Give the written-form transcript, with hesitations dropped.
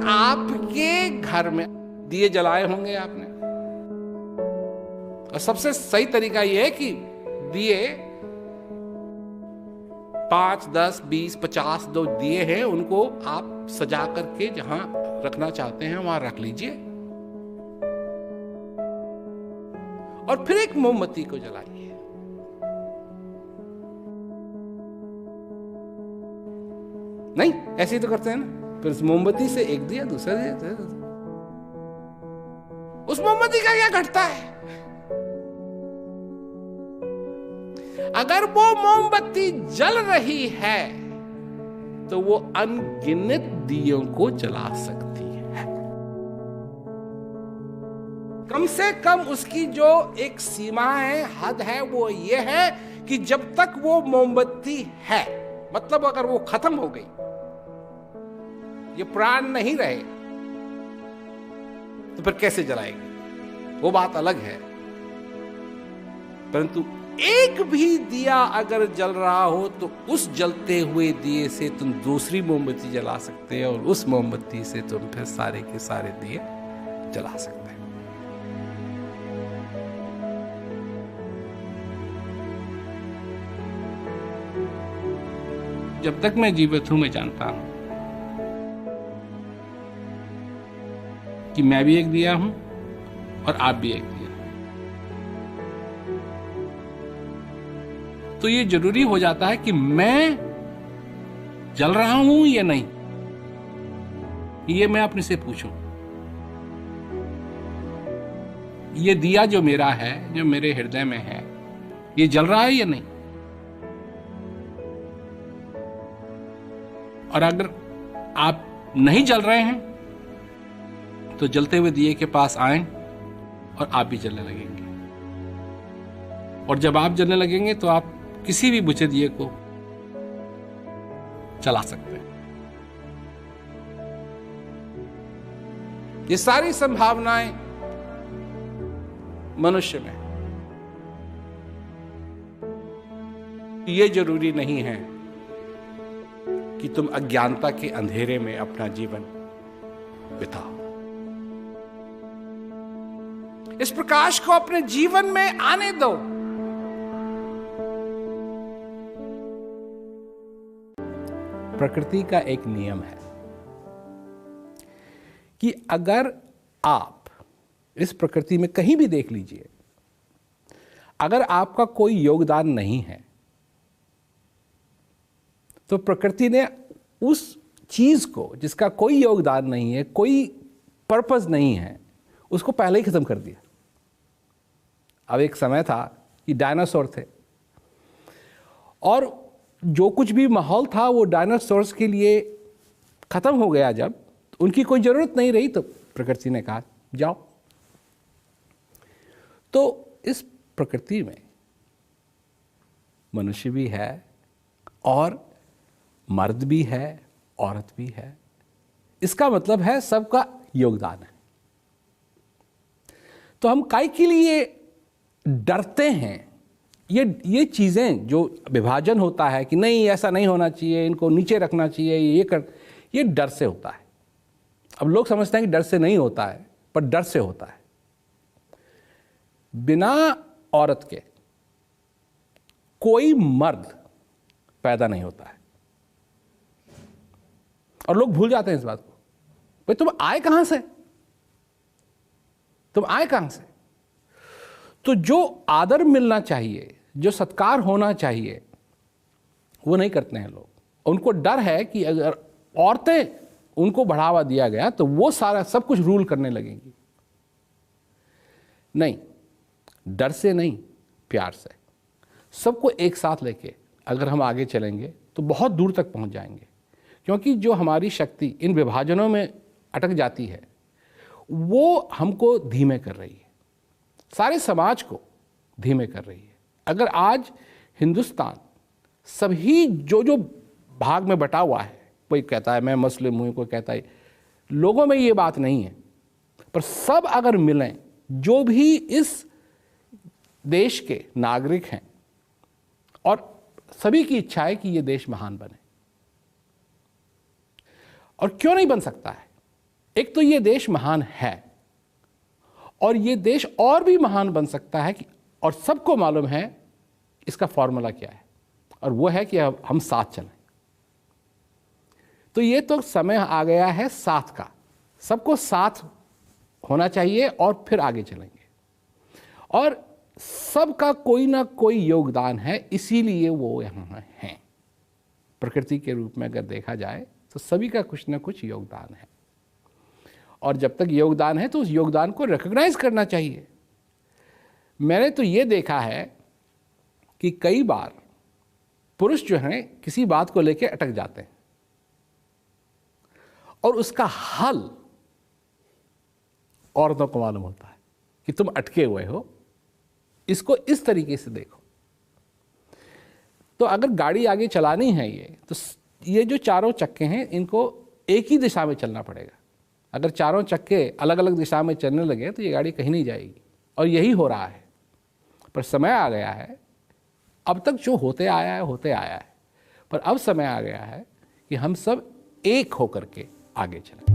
आपके घर में दिए जलाए होंगे आपने, और सबसे सही तरीका यह है कि दिए 5, 10, 20, 50 जो दिए हैं उनको आप सजा करके जहां रखना चाहते हैं वहां रख लीजिए, और फिर एक मोमबत्ती को जलाइए। नहीं, ऐसे ही तो करते हैं ना। फिर उस मोमबत्ती से एक दिया, दूसरा दिया, उस मोमबत्ती का क्या घटता है? अगर वो मोमबत्ती जल रही है तो वो अनगिनत दियों को जला सकती है। कम से कम उसकी जो एक सीमा है, हद है, वो ये है कि जब तक वो मोमबत्ती है, मतलब अगर वो खत्म हो गई, ये प्राण नहीं रहे, तो फिर कैसे जलाएगी, वो बात अलग है। परंतु एक भी दिया अगर जल रहा हो तो उस जलते हुए दिए से तुम दूसरी मोमबत्ती जला सकते हो, और उस मोमबत्ती से तुम फिर सारे के सारे दिए जला सकते हो। जब तक मैं जीवित हूं, मैं जानता हूं कि मैं भी एक दिया हूं और आप भी एक दिया। तो ये जरूरी हो जाता है कि मैं जल रहा हूं या नहीं, ये मैं अपने से पूछूं। ये दिया जो मेरा है, जो मेरे हृदय में है, ये जल रहा है या नहीं? और अगर आप नहीं जल रहे हैं तो जलते हुए दिए के पास आएं और आप भी जलने लगेंगे। और जब आप जलने लगेंगे तो आप किसी भी बुझे दिए को चला सकते हैं। ये सारी संभावनाएं मनुष्य में, ये जरूरी नहीं है कि तुम अज्ञानता के अंधेरे में अपना जीवन बिताओ। इस प्रकाश को अपने जीवन में आने दो। प्रकृति का एक नियम है कि अगर आप इस प्रकृति में कहीं भी देख लीजिए, अगर आपका कोई योगदान नहीं है तो प्रकृति ने उस चीज को जिसका कोई योगदान नहीं है, कोई पर्पस नहीं है, उसको पहले ही खत्म कर दिया। अब एक समय था कि डायनासोर थे और जो कुछ भी माहौल था वो डायनासोर्स के लिए खत्म हो गया। जब उनकी कोई जरूरत नहीं रही तो प्रकृति ने कहा जाओ। तो इस प्रकृति में मनुष्य भी है और मर्द भी है, औरत भी है। इसका मतलब है सबका योगदान है। तो हम काहे के लिए डरते हैं? ये चीजें जो विभाजन होता है कि नहीं ऐसा नहीं होना चाहिए, इनको नीचे रखना चाहिए, ये डर से होता है। अब लोग समझते हैं कि डर से नहीं होता है, पर डर से होता है। बिना औरत के कोई मर्द पैदा नहीं होता है। और लोग भूल जाते हैं इस बात को। भाई तुम आए कहां से? तुम आए कहां से? तो जो आदर मिलना चाहिए, जो सत्कार होना चाहिए, वो नहीं करते हैं लोग। उनको डर है कि अगर औरतें उनको बढ़ावा दिया गया तो वो सारा सब कुछ रूल करने लगेंगी। नहीं, डर से नहीं, प्यार से सबको एक साथ लेके अगर हम आगे चलेंगे तो बहुत दूर तक पहुंच जाएंगे। क्योंकि जो हमारी शक्ति इन विभाजनों में अटक जाती है वो हमको धीमे कर रही है, सारे समाज को धीमे कर रही है। अगर आज हिंदुस्तान सभी जो भाग में बटा हुआ है, कोई कहता है मैं मुस्लिम हूँ, कोई कहता है, लोगों में ये बात नहीं है, पर सब अगर मिलें, जो भी इस देश के नागरिक हैं, और सभी की इच्छा है कि ये देश महान बने। और क्यों नहीं बन सकता है? एक तो ये देश महान है और ये देश और भी महान बन सकता है और सबको मालूम है इसका फॉर्मूला क्या है, और वो है कि अब हम साथ चलें। तो ये तो समय आ गया है साथ का, सबको साथ होना चाहिए और फिर आगे चलेंगे। और सबका कोई ना कोई योगदान है, इसीलिए वो यहाँ हैं। प्रकृति के रूप में अगर देखा जाए तो सभी का कुछ ना कुछ योगदान है, और जब तक योगदान है तो उस योगदान को रिकॉग्नाइज करना चाहिए। मैंने तो ये देखा है कि कई बार पुरुष जो हैं किसी बात को लेकर अटक जाते हैं और उसका हल औरतों को मालूम होता है कि तुम अटके हुए हो, इसको इस तरीके से देखो। तो अगर गाड़ी आगे चलानी है तो ये जो चारों चक्के हैं इनको एक ही दिशा में चलना पड़ेगा। अगर चारों चक्के अलग अलग दिशा में चलने लगे तो ये गाड़ी कहीं नहीं जाएगी, और यही हो रहा है। पर समय आ गया है, अब तक जो होते आया है, पर अब समय आ गया है कि हम सब एक होकर के आगे चलें।